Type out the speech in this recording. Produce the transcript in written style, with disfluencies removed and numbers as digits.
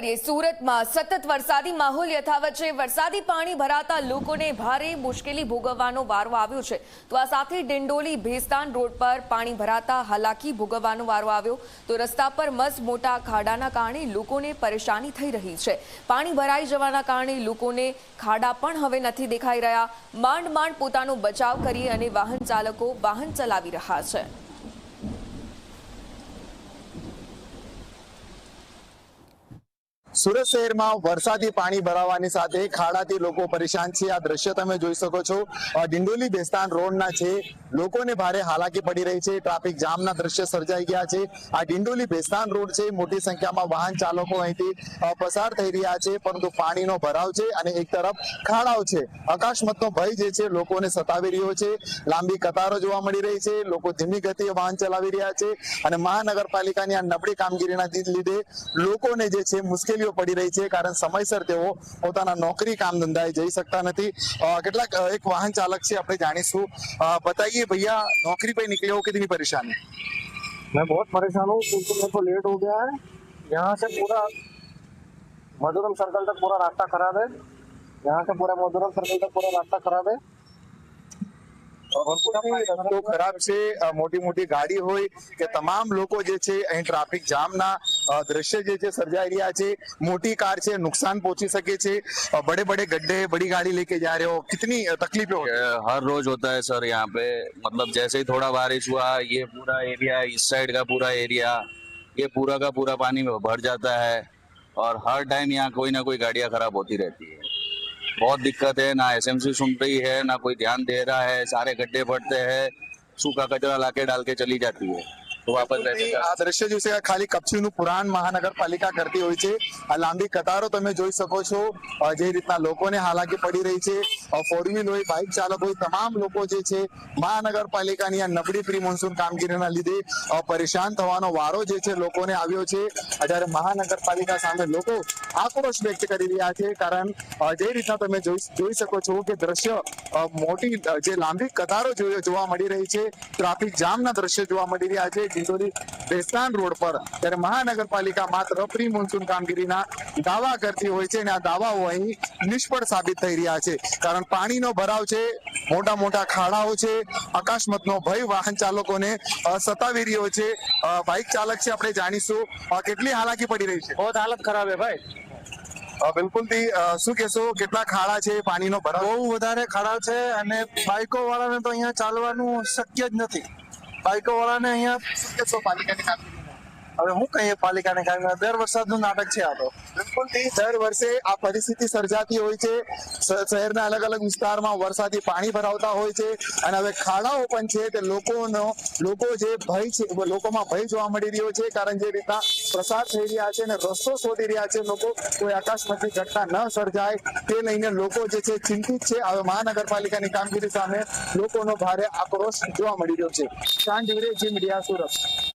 કરીએ સુરતમાં સતત વરસાદી માહોલ યથાવત છે। વરસાદી પાણી ભરાતા લોકોને ભારે મુશ્કેલી ભોગવવાનો વારો આવ્યો છે। તો આ સાથે ડિંડોલી ભેસ્તાન રોડ પર પાણી ભરાતા હાલાકી ભોગવવાનો વારો આવ્યો તો રસ્તા પર મસ્ત મોટા ખાડાના કારણે લોકોને પરેશાની થઈ રહી છે। પાણી ભરાઈ જવાના કારણે લોકોને ખાડા પણ હવે નથી દેખાઈ રહ્યા। માંડ માંડ પોતાનો બચાવ કરી અને વાહન ચાલકો વાહન ચલાવી રહ્યા છે। સુરત શહેરમાં વરસાદી પાણી ભરાવાની સાથે ખાડાથી લોકો પરેશાન છે। આ દ્રશ્ય તમે જોઈ શકો છો, ડિંડોલી ભેસ્તાન રોડના છે। લોકોને ભારે હાલાકી પડી રહી છે। ટ્રાફિક જામના દ્રશ્ય સર્જાઈ ગયા છે। આ ડિંડોલી ભેસ્તાન રોડ છે, મોટી સંખ્યામાં વાહન ચાલકો અહીંથી પસાર થઈ રહ્યા છે, પરંતુ પાણીનો ભરાવ છે અને એક તરફ ખાડાઓ છે। અકસ્માતનો ભય જે છે લોકોને સતાવી રહ્યો છે। લાંબી કતારો જોવા મળી રહી છે। લોકો ધીમી ગતિએ વાહન ચલાવી રહ્યા છે અને મહાનગરપાલિકાની આ નબળી કામગીરીના લીધે લોકોને જે છે મુશ્કેલીઓ પડી રહી છે, કારણ સમયસર તેઓ પોતાના નોકરી કામ ધંધાએ જઈ सकता नहीं। કેટલાક एक वाहन चालक से આપણે જાણીશું। बताइए भैया, नौकरी पे निकले हो, कितनी परेशानी? मैं बहुत परेशान हूँ क्योंकि मेरे को लेट हो गया है। यहाँ से पूरा मधुरम सर्कल तक पूरा रास्ता खराब है। यहाँ से पूरा मधुरम सर्कल तक पूरा रास्ता खराब है। રસ્તો ખરાબ છે, મોટી મોટી ગાડી હોય કે તમામ લોકો જે છે અહીં ટ્રાફિક જામના દ્રશ્ય જે છે સર્જાઈ રહ્યા છે। મોટી કાર છે, नुकसान पहुंची सके छे। बड़े बड़े गड्ढे, बड़ी गाड़ी लेके जा रहे हो, कितनी तकलीफें होती है? हर रोज होता है सर यहाँ पे। मतलब जैसे ही थोड़ा बारिश हुआ, ये पूरा एरिया, इस साइड का पूरा एरिया, ये पूरा का पूरा पानी में भर जाता है और हर टाइम यहाँ कोई ना कोई गाड़ियाँ खराब होती रहती है। बहुत दिक्कत है, ना एसएमसी सुन रही है, ना कोई ध्यान दे रहा है। सारे गड्ढे भरते हैं, सूखा कचरा लाके डाल के चली जाती है तो वापस रहते हैं। આ દ્રશ્ય જે છે ખાલી કપચીનું પુરાણ મહાનગરપાલિકા કરતી હોય છે। આ લાંબી કતારો તમે જોઈ શકો છો, જે રીતના લોકોને હાલાકી પડી રહી છે। ફોર વ્હીલ હોય, બાઇક ચાલક હોય, તમામ લોકો જે છે મહાનગરપાલિકાની આ નબળી પ્રી મોન્સૂન કામગીરીના લીધે પરેશાન થવાનો વારો જે છે લોકોને આવ્યો છે। જ્યારે મહાનગરપાલિકા સામે લોકો આક્રોશ વ્યક્ત કરી રહ્યા છે, કારણ જે રીતના તમે જોઈ શકો છો કે દ્રશ્ય મોટી જે લાંબી કતારો જોવા મળી રહી છે। ટ્રાફિક જામના દ્રશ્ય જોવા મળી રહ્યા છે ડિંડોલી ભેસ્તાન રોડ પર। ત્યારે મહાનગરપાલિકા માત્ર પ્રી મોન્સૂન કામગીરીના દાવા કરતી હોય છે અને આ દાવાઓ અહીં નિષ્ફળ સાબિત થઈ રહ્યા છે, કારણ પાણીનો ભરાવ છે, મોટા મોટા ખાડાઓ છે, અકસ્માતનો ભય વાહન ચાલકોને સતાવી રહ્યો છે। બાઇક ચાલક છે, આપણે જાણીશું કેટલી હાલાકી પડી રહી છે। बहुत हालत खराब है भाई। બિલકુલ થી શું કહેશો, કેટલા ખાડા છે, પાણીનો ભરાવ? બહુ વધારે ખાડા છે અને બાઇકો વાળાને તો અહીંયા ચાલવાનું શક્ય જ નથી। બાઇકો વાળાને અહીંયા શું કહેશો પાલિકાની કામગીરી? હવે હું કહીએ પાલિકાને કાંઈ, દર વરસાદનું નાટક છે આ તો। બિલકુલથી દર વર્ષે આ પરિસ્થિતિ સર્જાતી હોય છે। શહેરના અલગ અલગ વિસ્તારમાં વરસાદી પાણી ભરાવતા હોય છે અને હવે ખાડાઓ પણ છે તે લોકો જે ભય છે, લોકોમાં ભય જોવા મળી રહ્યો છે, કારણ જે રીતના પ્રસાર થઈ રહ્યા છે અને રસ્તો શોધી રહ્યા છે લોકો, કોઈ અકસ્માતની ઘટના ન સર્જાય તે લઈને લોકો જે છે ચિંતિત છે। હવે મહાનગરપાલિકાની કામગીરી સામે લોકોનો ભારે આક્રોશ જોવા મળી રહ્યો છે। શાન ડિવરે, જી મીડિયા, સુરત।